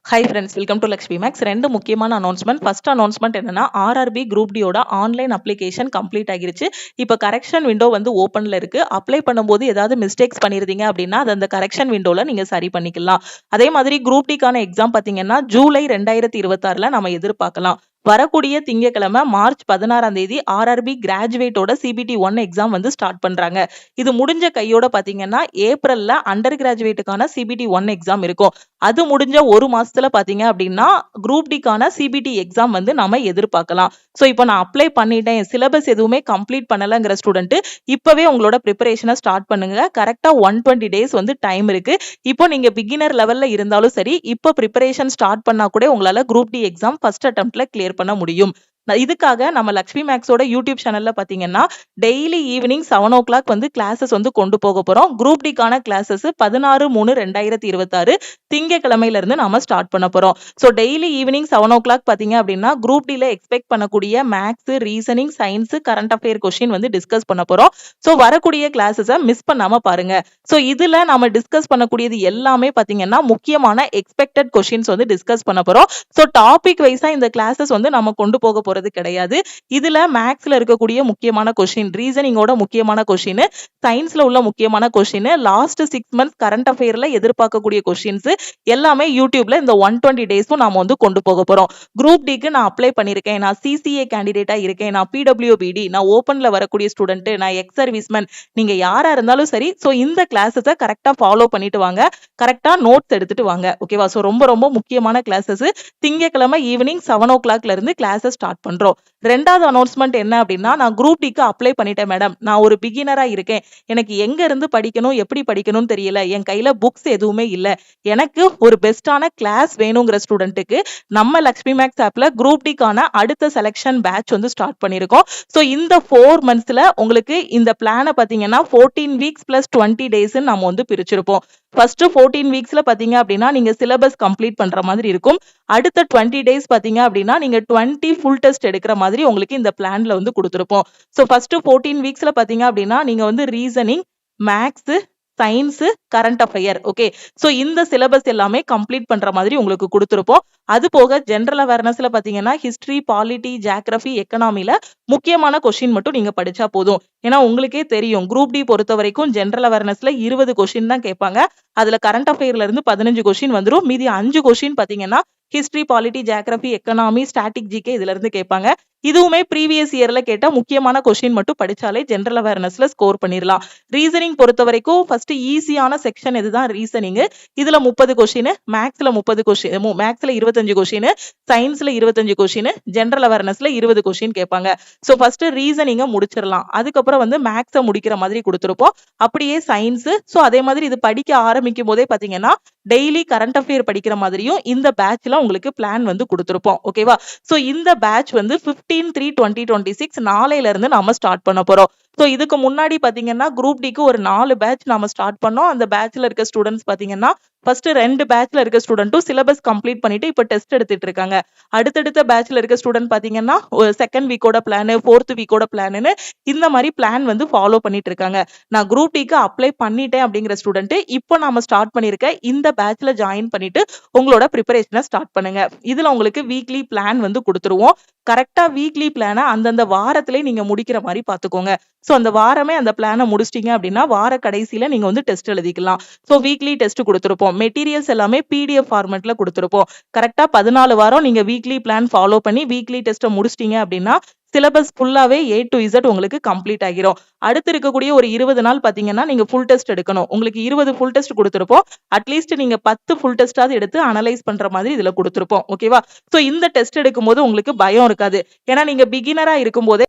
High friends, welcome to Lakshmi maths. ரெண்டு முக்கியமான announcement. First announcement என்னன்னா, ஆர்ஆர்பி குரூப் டியோட ஆன்லைன் அப்ளிகேஷன் கம்ப்ளீட் ஆகிருச்சு. இப்போ கரெக்ஷன் விண்டோ வந்து ஓப்பன்ல இருக்கு. அப்ளை பண்ணும்போது ஏதாவது மிஸ்டேக்ஸ் பண்ணிருந்தீங்க அப்படின்னா அது அந்த கரெக்ஷன் விண்டோல நீங்க சரி பண்ணிக்கலாம். அதே மாதிரி குரூப் டிக்கான எக்ஸாம் பாத்தீங்கன்னா ஜூலை 2026ல நம்ம எதிர்பார்க்கலாம். வரக்கூடிய திங்கட்கிழமை மார்ச் 16ஆம் தேதி ஆர்ஆர்பி கிராஜுவேட்டோட சிபிடி 1 எக்ஸாம் வந்து ஸ்டார்ட் பண்றாங்க. இது முடிஞ்ச கையோட பாத்தீங்கன்னா ஏப்ரல்ல அண்டர் கிராஜுவேட்டுக்கான சிபிடி 1 எக்ஸாம் இருக்கும். அது முடிஞ்ச ஒரு மாசத்துல பாத்தீங்க அப்படின்னா குரூப் டிக்கான சிபிடி எக்ஸாம் வந்து நம்ம எதிர்பார்க்கலாம். ஸோ இப்போ நான் அப்ளை பண்ணிட்டேன், சிலபஸ் எதுவுமே கம்ப்ளீட் பண்ணலங்கிற ஸ்டூடெண்ட் இப்பவே உங்களோட ப்ரிப்பரேஷனை ஸ்டார்ட் பண்ணுங்க. கரெக்டா 120 டேஸ் வந்து டைம் இருக்கு. இப்போ நீங்க பிகினர் லெவல்ல இருந்தாலும் சரி, இப்போ ப்ரிப்பரேஷன் ஸ்டார்ட் பண்ணா கூட உங்களால குரூப் டி எக்ஸாம் ஃபர்ஸ்ட் அட்டெம்ப்ட்ல கிளியர் பண்ண முடியும். இதுக்காக நம்ம லக்ஷ்மி மேக்ஸோட யூடியூப் சேனல்ல பாத்தீங்கன்னா டெய்லி ஈவினிங் 7 o'clock வந்து கிளாஸஸ் வந்து கொண்டு போக போறோம். குரூப் டிக்கான கிளாஸஸ் 16/3/2026 திங்கட்கிழமையில இருந்து நாம ஸ்டார்ட் பண்ண போறோம். ஸோ டெய்லி ஈவினிங் 7 o'clock பாத்தீங்க அப்படின்னா குரூப் டில எக்ஸ்பெக்ட் பண்ணக்கூடிய maths, reasoning, science, current affair question வந்து டிஸ்கஸ் பண்ண போறோம். ஸோ வரக்கூடிய கிளாஸஸை மிஸ் பண்ணாம பாருங்க. ஸோ இதுல நம்ம டிஸ்கஸ் பண்ணக்கூடியது எல்லாமே பாத்தீங்கன்னா முக்கியமான எக்ஸ்பெக்டட் கொஸ்டின்ஸ் வந்து டிஸ்கஸ் பண்ண போறோம். ஸோ டாபிக் வைஸா இந்த கிளாஸஸ் வந்து நம்ம கொண்டு போக போறது கிடையாது. இதுல மேக்ஸ்ல இருக்கக்கூடிய முக்கியமான கொஸ்டின், ரீசனிங்கோட முக்கியமான கொஸ்டின், சயின்ஸ்ல உள்ள முக்கியமான கொஸ்டின், லாஸ்ட் 6 months கரண்ட் அஃபேர்ல எதிர்பார்க்கக்கூடிய கொஸ்டின்ஸ் எல்லாமே யூடியூப்ல இந்த 120 டேஸும் நாம வந்து கொண்டு போக போறோம். குரூப் டிக்கு நான் அப்ளை பண்ணிருக்கேன், நான் சிசிஏ கேண்டிடேட்டா இருக்கேன், நான் பிடபிள்யூபிடி, நான் ஓபன்ல வரக்கூடிய ஸ்டூடெண்ட், நான் எக்ஸ் சர்வீஸ்மேன், நீங்க யாரா இருந்தாலும் சரி, சோ இந்த கிளாஸஸை கரெக்டா ஃபாலோ பண்ணிட்டு வாங்க, கரெக்டா நோட்ஸ் எடுத்துட்டு வாங்க. ஓகேவா? சோ ரொம்ப ரொம்ப முக்கியமான கிளாஸஸ் திங்கட்கிழமை ஈவினிங் 7 o'clockல இருந்து கிளாஸஸ் ஸ்டார்ட் பண்றோம். ரெண்டாவது அனௌன்ஸ்மெண்ட் என்ன அப்படின்னா, நான் குரூப் டிக்கு அப்ளை பண்ணிட்டேன் மேடம், நான் ஒரு பிகினரா இருக்கேன், எனக்கு எங்க இருந்து படிக்கணும், எப்படி படிக்கணும்னு தெரியல, என் கையில புக்ஸ் எதுவுமே இல்ல, எனக்கு ஒரு பெஸ்டான கிளாஸ் வேணுங்கிற ஸ்டூடெண்ட்டுக்கு நம்ம லக்ஷ்மி மேக்ஸ் ஆப்ல குரூப் டிக்கான அடுத்த செலக்ஷன் பேட்ச் வந்து ஸ்டார்ட் பண்ணிருக்கோம். ஸோ இந்த 4 monthsல உங்களுக்கு இந்த பிளானை பாத்தீங்கன்னா 14 weeks plus 20 days நம்ம வந்து பிரிச்சிருப்போம். ஃபர்ஸ்ட் 14 weeksல பாத்தீங்க அப்படின்னா நீங்க சிலபஸ் கம்ப்ளீட் பண்ற மாதிரி இருக்கும். அடுத்த 20 days பாத்தீங்க அப்படின்னா நீங்க 20 ஃபுல் டெஸ்ட் எடுக்கிற மாதிரி உங்களுக்கு இந்த பிளான்ல வந்து கொடுத்திருப்போம். ஸோ ஃபர்ஸ்ட் 14 weeksல பாத்தீங்க அப்படின்னா நீங்க வந்து reasoning, maths, science, current affair, okay, so இந்த சிலபஸ் எல்லாமே கம்ப்ளீட் பண்ற மாதிரி உங்களுக்கு கொடுத்திருப்போம். அது போக ஜெனரல் அவேர்னஸ்ல பாத்தீங்கன்னா ஹிஸ்டரி, பாலிட்டி, ஜியோகிராஃபி, எக்கனாமில முக்கியமான கொஸ்டின் மட்டும் நீங்க படிச்சா போதும். ஏன்னா உங்களுக்கே தெரியும் குரூப் டி பொறுத்த வரைக்கும் ஜெனரல் அவேர்னஸ்ல 20 கொஸ்டின் தான் கேட்பாங்க. அதுல கரண்ட் அஃபேர்ல இருந்து 15 கொஸ்டின் வந்துரும். மீதி 5 கொஸ்டின் பாத்தீங்கன்னா history, polity, geography, economy, static GK இதுல இருந்து கேட்பாங்க. இதுவுமே ப்ரீவியஸ் இயர்ல கேட்ட முக்கியமான கொஸ்டின் மட்டும் படிச்சாலே ஜெனரல் அவேர்னஸ்ல ஸ்கோர் பண்ணிடலாம். ரீசனிங் பொறுத்த வரைக்கும் ஃபர்ஸ்ட் ஈஸியான செக்ஷன் இதுதான் ரீசனிங். இதுல 30 கொஸ்டின், மேக்ஸ்ல 30 கொஸ்டின், மேக்ஸ்ல 25 கொஸ்டின், சயின்ஸ்ல 25 கொஸ்டின், ஜெனரல் அவேர்னஸ்ல 20 கொஸ்டின் கேட்பாங்க. சோ ஃபர்ஸ்ட் ரீசனிங்க முடிச்சிடலாம். அதுக்கப்புறம் வந்து மேக்ஸை முடிக்கிற மாதிரி கொடுத்திருப்போம். அப்படியே சயின்ஸ், சோ அதே மாதிரி இது படிக்க ஆரம்பிக்கும் போதே பாத்தீங்கன்னா டெய்லி கரண்ட் அஃபேர் படிக்கிற மாதிரியும் இந்த பேட்ச்ல உங்களுக்கு பிளான் வந்து கொடுத்திருப்போம். ஓகேவா? சோ இந்த பேட்ச் வந்து 15/3/2026 நாளையில இருந்து நாம ஸ்டார்ட் பண்ண போறோம். சோ இதுக்கு முன்னாடி பாத்தீங்கன்னா குரூப் டிக்கு ஒரு 4 பேட்ச் நாம ஸ்டார்ட் பண்ணோம். அந்த பேட்ச்ல இருக்க ஸ்டூடெண்ட்ஸ் பாத்தீங்கன்னா ஃபர்ஸ்ட் 2 பேட்ச்ல இருக்க ஸ்டூடெண்ட்டும் சிலபஸ் கம்ப்ளீட் பண்ணிட்டு இப்ப டெஸ்ட் எடுத்துட்டு இருக்காங்க. அடுத்தடுத்த பேட்ச்ல இருக்க ஸ்டூடெண்ட் பாத்தீங்கன்னா செகண்ட் வீக்கோட பிளான், 4th வீக்கோட பிளான்னு இந்த மாதிரி பிளான் வந்து ஃபாலோ பண்ணிட்டு இருக்காங்க. நான் குரூப் டிக்கு அப்ளை பண்ணிட்டேன் அப்படிங்கிற ஸ்டூடெண்ட் இப்போ நாம ஸ்டார்ட் பண்ணிருக்க இந்த பேட்ச்ல ஜாயின் பண்ணிட்டு உங்களோட ப்ரிப்பரேஷனை ஸ்டார்ட் பண்ணுங்க. இதுல உங்களுக்கு வீக்லி பிளான் வந்து கொடுத்துருவோம். கரெக்டா வீக்லி பிளானை அந்தந்த வாரத்திலே நீங்க முடிக்கிற மாதிரி பாத்துக்கோங்க. சோ அந்த வாரமே அந்த பிளானை முடிச்சிட்டீங்க அப்படின்னா வார கடைசியில நீங்க வந்து டெஸ்ட் எழுதிக்கலாம். சோ வீக்லி டெஸ்ட் கொடுத்திருப்போம். மெட்டீரியல்ஸ் எல்லாமே PDF ஃபார்மேட்ல கொடுத்திருப்போம். கரெக்டா 14 வாரம் நீங்க வீக்லி பிளான் ஃபாலோ பண்ணி வீக்லி டெஸ்ட்டை முடிச்சிட்டீங்க அப்படின்னா சிலபஸ் ஃபுல்லாவே A to Z உங்களுக்கு கம்ப்ளீட் ஆகிரும். அடுத்து இருக்கக்கூடிய ஒரு 20 நாள் பாத்தீங்கன்னா நீங்க ஃபுல் டெஸ்ட் எடுக்கணும். உங்களுக்கு 20 ஃபுல் டெஸ்ட் கொடுத்திருப்போம். அட்லீஸ்ட் நீங்க 10 ஃபுல் டெஸ்டாவது எடுத்து அனலைஸ் பண்ற மாதிரி இதுல கொடுத்திருப்போம். ஓகேவா? சோ இந்த டெஸ்ட் எடுக்கும்போது உங்களுக்கு பயம் இருக்காது. ஏன்னா நீங்க பிகினரா இருக்கும்போதே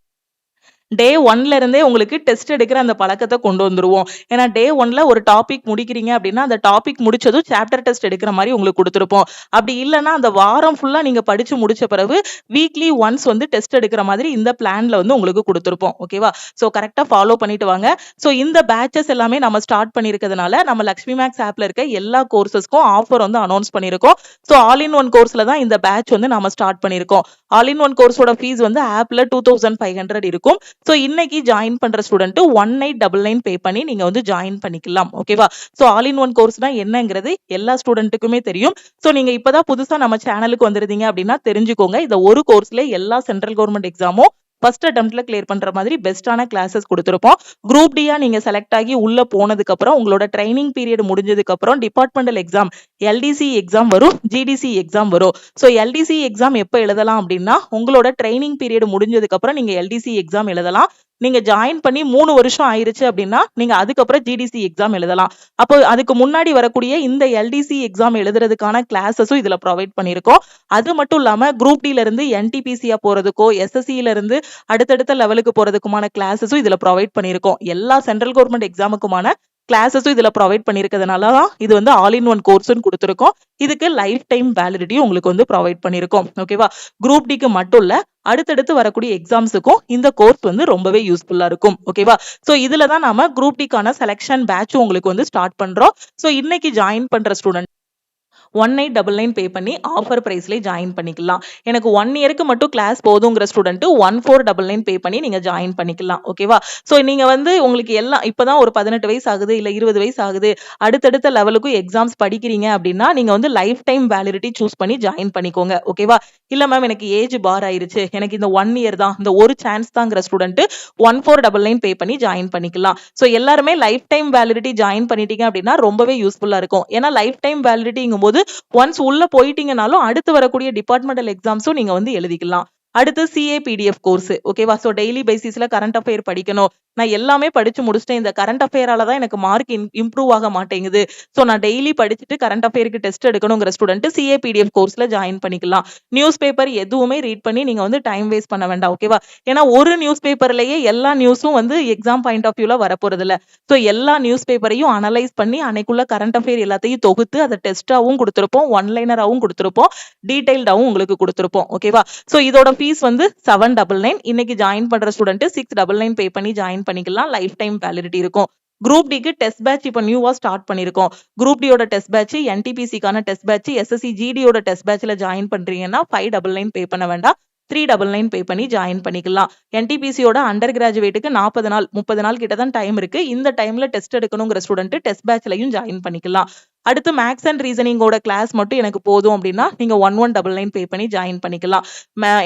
டே 1ல இருந்தே உங்களுக்கு டெஸ்ட் எடுக்கிற அந்த பழக்கத்தை கொண்டு வந்துருவோம். ஏன்னா டே 1ல ஒரு டாபிக் முடிக்கிறீங்க அப்படின்னா அந்த டாபிக் முடிச்சதும் சாப்டர் டெஸ்ட் எடுக்கிற மாதிரி உங்களுக்கு கொடுத்திருப்போம். அப்படி இல்லைன்னா அந்த வாரம் ஃபுல்லா நீங்க படிச்சு முடிச்ச பிறகு வீக்லி ஒன்ஸ் வந்து டெஸ்ட் எடுக்கிற மாதிரி இந்த பிளான்ல வந்து உங்களுக்கு கொடுத்திருப்போம். ஓகேவா? சோ கரெக்டா ஃபாலோ பண்ணிட்டு வாங்க. சோ இந்த பேட்சஸ் எல்லாமே நம்ம ஸ்டார்ட் பண்ணிருக்கிறதுனால நம்ம லக்ஷ்மி மேக்ஸ் ஆப்ல இருக்க எல்லா கோர்சஸ்க்கும் ஆஃபர் வந்து அனௌன்ஸ் பண்ணிருக்கோம். சோ ஆல் இன் ஒன் கோர்ஸ்ல தான் இந்த பேட்ச் வந்து நம்ம ஸ்டார்ட் பண்ணிருக்கோம். ஆல் இன் ஒன் கோர்ஸோட ஃபீஸ் வந்து ஆப்ல 2500 இருக்கும். ஸோ இன்னைக்கு ஜாயின் பண்ற ஸ்டூடெண்ட் 1899 பே பண்ணி நீங்க வந்து ஜாயின் பண்ணிக்கலாம். ஓகேவா? ஸோ ஆல் இன் ஒன் கோர்ஸ்னா என்னங்கிறது எல்லா ஸ்டூடெண்ட்டுக்குமே தெரியும். ஸோ நீங்க இப்பதான் புதுசா நம்ம சேனலுக்கு வந்திருந்தீங்க அப்படின்னா தெரிஞ்சுக்கோங்க. இந்த ஒரு கோர்ஸ்ல எல்லா சென்ட்ரல் கவர்மெண்ட் எக்ஸாமும் ஃபர்ஸ்ட் அட்டெம்ப்ட்ல கிளியர் பண்ற மாதிரி பெஸ்டான கிளாஸஸ் கொடுத்துருப்போம். குரூப் டியா நீங்க செலக்ட் ஆகி உள்ள போனதுக்கு அப்புறம் உங்களோட ட்ரைனிங் பீரியட் முடிஞ்சதுக்கு அப்புறம் டிபார்ட்மெண்டல் எக்ஸாம் எல்டிசி எக்ஸாம் வரும், ஜிடிசி எக்ஸாம் வரும். ஸோ எல்டிசி எக்ஸாம் எப்போ எழுதலாம் அப்படின்னா உங்களோட ட்ரைனிங் பீரியட் முடிஞ்சதுக்கு அப்புறம் நீங்க எல்டிசி எக்ஸாம் எழுதலாம். நீங்க ஜாயின் பண்ணி 3 வருஷம் ஆயிருச்சு அப்படின்னா நீங்க அதுக்கப்புறம் ஜிடிசி எக்ஸாம் எழுதலாம். அப்போ அதுக்கு முன்னாடி வரக்கூடிய இந்த எல்டிசி எக்ஸாம் எழுதுறதுக்கான கிளாஸஸும் இதுல ப்ரொவைட் பண்ணியிருக்கோம். அது மட்டும் இல்லாம குரூப் டில இருந்து என்டிபிசியா போறதுக்கோ எஸ்எஸ்சில இருந்து அடுத்தடுத்த லெவலுக்கு போறதுக்குமான கிளாஸஸும் இதுல ப்ரொவைட் பண்ணியிருக்கோம். எல்லா சென்ட்ரல் கவர்மெண்ட் எக்ஸாமுக்குமான கிளாஸஸும் இதுல ப்ரொவைட் பண்ணிருக்கிறதுனால தான் இது வந்து ஆல் இன் ஒன் கோர்ஸ்னு கொடுத்துருக்கோம். இதுக்கு லைஃப் டைம் வேலிடிட்டி உங்களுக்கு வந்து ப்ரொவைட் பண்ணிருக்கோம். ஓகேவா? குரூப் டிக்கு மட்டும் இல்ல, அடுத்தடுத்து வரக்கூடிய எக்ஸாம்ஸுக்கும் இந்த கோர்ஸ் வந்து ரொம்பவே யூஸ்ஃபுல்லா இருக்கும். ஓகேவா? சோ இதுல தான் நாம குரூப் டிக்கான செலக்ஷன் பேட்ச் உங்களுக்கு வந்து ஸ்டார்ட் பண்றோம். சோ இன்னைக்கு ஜாயின் பண்ற ஸ்டூடெண்ட் 1899 பே பண்ணி ஆஃபர் பிரைஸ்ல ஜாயின் பண்ணிக்கலாம். எனக்கு 1 இயருக்கு மட்டும் கிளாஸ் போதுங்கிற ஸ்டூடெண்ட் 1499 பே பண்ணி நீங்க ஜாயின் பண்ணிக்கலாம். ஓகேவா? சோ நீங்க வந்து உங்களுக்கு எல்லாம் இப்பதான் ஒரு 18 வயசு ஆகுது இல்ல 20 வயசு ஆகுது, அடுத்தடுத்த லெவலுக்கும் எக்ஸாம்ஸ் படிக்கிறீங்க அப்படின்னா நீங்க வந்து லைஃப் டைம் வேலிடிட்டி சூஸ் பண்ணி ஜாயின் பண்ணிக்கோங்க. ஓகேவா? இல்ல மேம் எனக்கு ஏஜ் பார் ஆயிருச்சு, எனக்கு இந்த 1 இயர் தான், இந்த ஒரு சான்ஸ் தாங்கிற ஸ்டூடெண்ட் 1499 பே பண்ணி ஜாயின் பண்ணிக்கலாம். சோ எல்லாருமே லைஃப் டைம் வேலிடிட்டி ஜாயின் பண்ணிட்டீங்க அப்படின்னா ரொம்பவே யூஸ்ஃபுல்லா இருக்கும். ஏன்னா லைஃப் டைம் வேலிடிட்டிங்கும் போது ஒன்ஸ் உள்ள போயிட்டீங்கனாலும் அடுத்து வரக்கூடிய டிபார்ட்மெண்டல் எக்ஸாம்ஸும் நீங்க வந்து எழுதிக்கலாம். அடுத்து சிஏபிடிஎஃப் கோர்ஸ். ஓகேவா? சோ டெய்லி பேசிஸ்ல கரண்ட் அஃபேர் படிக்கணும், நான் எல்லாமே படிச்சு முடிச்சிட்டேன், இந்த கரண்ட் அஃபேரால தான் எனக்கு மார்க் இம்ப்ரூவ் ஆக மாட்டேங்குது, சோ நான் டெய்லி படிச்சுட்டு கரண்ட் அஃபேருக்கு டெஸ்ட் எடுக்கணுங்கிற ஸ்டூடெண்ட் சிஏபிடிஎஃப் கோர்ஸ்ல ஜாயின் பண்ணிக்கலாம். நியூஸ் பேப்பர் எதுவுமே ரீட் பண்ணி நீங்க வந்து டைம் வேஸ்ட் பண்ண வேண்டாம். ஓகேவா? ஏன்னா ஒரு நியூஸ் பேப்பர்லயே எல்லா நியூஸும் வந்து எக்ஸாம் பாயிண்ட் ஆஃப் வியூல வரப்போறது இல்ல. சோ எல்லா நியூஸ் பேப்பரையும் அனலைஸ் பண்ணி அன்னைக்குள்ள கரண்ட் அஃபேர் எல்லாத்தையும் தொகுத்து அதை டெஸ்டாவும் கொடுத்திருப்போம், ஒன்லைனராவும் கொடுத்திருப்போம், டீடைல்டாவும் உங்களுக்கு கொடுத்திருப்போம். ஓகேவா? சோ இதோட ஃபீஸ் வந்து 799. இன்னைக்கு ஜாயின் பண்ற ஸ்டூடெண்ட் 699 பே பண்ணி ஜாயின் பண்ணிக்கலாம். லைஃப் டைம் வேலிடிட்டி இருக்கும். குரூப் டிக்கு டெஸ்ட் பேட்ச் இப்ப நியூவா ஸ்டார்ட் பண்ணிருக்கோம். குரூப் டியோட டெஸ்ட் பேட்ச், என்டிபிசிக்கான டெஸ்ட் பேட்ச், எஸ்எஸ்சி ஜிடியோட டெஸ்ட் பேட்ச்ல ஜாயின் பண்றீங்கன்னா 599 பே பண்ண வேண்டாம், 399 பே பண்ணி ஜாயின் பண்ணிக்கலாம். என்டிபிசியோட அண்டர் கிராஜுவேட்டுக்கு 40 நாள் 30 நாள் கிட்ட தான் டைம் இருக்கு. இந்த டைம்ல டெஸ்ட் எடுக்கணுங்கிற ஸ்டூடெண்ட் டெஸ்ட் பேட்ச்லயும் ஜாயின் பண்ணிக்கலாம். அடுத்து மேக்ஸ் அண்ட் ரீசனிங்கோட கிளாஸ் மட்டும் எனக்கு போதும் அப்படின்னா நீங்க 1199 பே பண்ணி ஜாயின் பண்ணிக்கலாம்.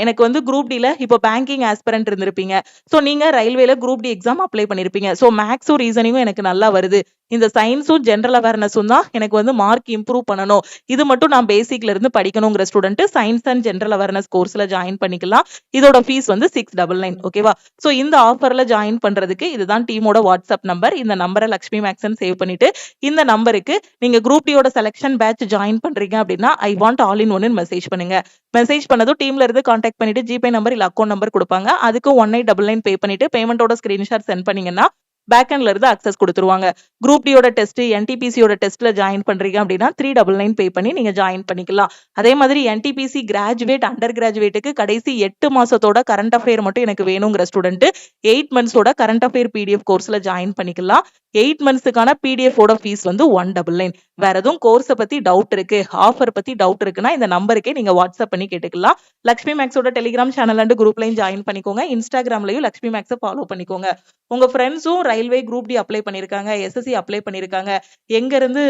எனக்கு வந்து குரூப் டில இப்போ பேங்கிங் ஆஸ்பிரண்ட் இருந்திருப்பீங்க, சோ நீங்க ரயில்வேல குரூப் டி எக்ஸாம் அப்ளை பண்ணிருப்பீங்க. சோ மேக்ஸும் ரீசனிங்கும் எனக்கு நல்லா வருது, இந்த சயின்ஸும் ஜெனரல் அவேர்னஸும் தான் எனக்கு வந்து மார்க் இம்ப்ரூவ் பண்ணணும், இது மட்டும் நான் பேசிக்ல இருந்து படிக்கணுங்கிற student science and general awareness கோர்ஸ்ல ஜாயின் பண்ணிக்கலாம். இதோட ஃபீஸ் வந்து 699. ஓகேவா? சோ இந்த ஆஃபர்ல ஜாயின் பண்றதுக்கு இதுதான் டீமோட வாட்ஸ்அப் நம்பர். இந்த நம்பரை லக்ஷ்மி மேக்ஸ்ன்னு சேவ் பண்ணிட்டு இந்த நம்பருக்கு நீங்க குரூப் டியோட செலக்ஷன் பேட்ச் ஜாயின் பண்றீங்க அப்படின்னா ஐ வாண்ட் ஆல் இன் ஒன்னு மெசேஜ் பண்ணுங்க. மெசேஜ் பண்ணதும் டீம்ல இருந்து கான்டாக்ட் பண்ணிட்டு ஜிபே நம்பர் இல்ல அக்கௌண்ட் நம்பர் கொடுப்பாங்க. அதுக்கு 1899 பே பண்ணிட்டு பேமெண்டோட ஸ்கிரீன்ஷாட் சென்ட் பண்ணீங்கன்னா பேக்எண்ட்ல இருந்து அக்சஸ் கொடுத்துருவாங்க. குரூப் டியோட டெஸ்ட், என்டிபிசியோட டெஸ்ட்ல ஜாயின் பண்றீங்க அப்படின்னா 399 பே பண்ணி நீங்க ஜாயின் பண்ணிக்கலாம். அதே மாதிரி என்டிபிசி கிராஜுவேட், அண்டர் கிராஜுவேட்டுக்கு கடைசி 8 மாசத்தோட கரண்ட் அஃபேர் மட்டும் எனக்கு வேணுங்கிற ஸ்டூடெண்ட் 8 மந்த்ஸோட கரண்ட் அஃபேர் பிடிஎஃப் கோர்ஸ்ல ஜாயின் பண்ணிக்கலாம். 8 மந்த்ஸ்க்கான பிடிஎஃப் ஓட ஃபீஸ் வந்து 199. வேற எதுவும் கோர்ஸை பத்தி டவுட் இருக்கு, ஆஃபர் பத்தி டவுட் இருக்குன்னா இந்த நம்பருக்கே நீங்க வாட்ஸ்அப் பண்ணி கேட்டுக்கலாம். லக்ஷ்மி மேக்ஸோட டெலிகிராம் சேனல் அண்ட் குரூப்லையும் ஜாயின் பண்ணிக்கோங்க. இன்ஸ்டாகிராம்லயும் லக்ஷ்மி மேக்ஸை ஃபாலோ பண்ணிக்கோங்க. உங்க ஃப்ரெண்ட்ஸும் ரயில்வே குரூப் டி அப்ளை பண்ணிருக்காங்க, எஸ்எஸ்சி அப்ளை பண்ணிருக்காங்க, எங்க இருந்து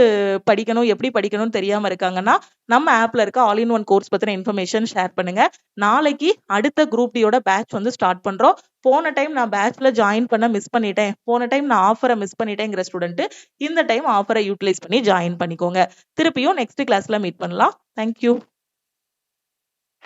படிக்கணும் எப்படி படிக்கணும்னு தெரியாம இருக்காங்கன்னா நம்ம ஆப்ல இருக்க ஆல் இன் ஒன் கோர்ஸ் பத்தின இன்ஃபர்மேஷன் ஷேர் பண்ணுங்க. நாளைக்கு அடுத்த குரூப் டியோட பேட்ச் வந்து ஸ்டார்ட் பண்றோம். போன டைம் நான் பேட்ச்ல ஜாயின் பண்ண மிஸ் பண்ணிட்டேன், போன டைம் நான் ஆஃபரை மிஸ் பண்ணிட்டேங்கிற ஸ்டூடெண்ட் இந்த டைம் ஆஃபரை யூட்டிலைஸ் பண்ணி ஜாயின் பண்ணிக்கோங்க. திருப்பியும் நெக்ஸ்ட் கிளாஸ்ல மீட் பண்ணலாம். தேங்க்யூ.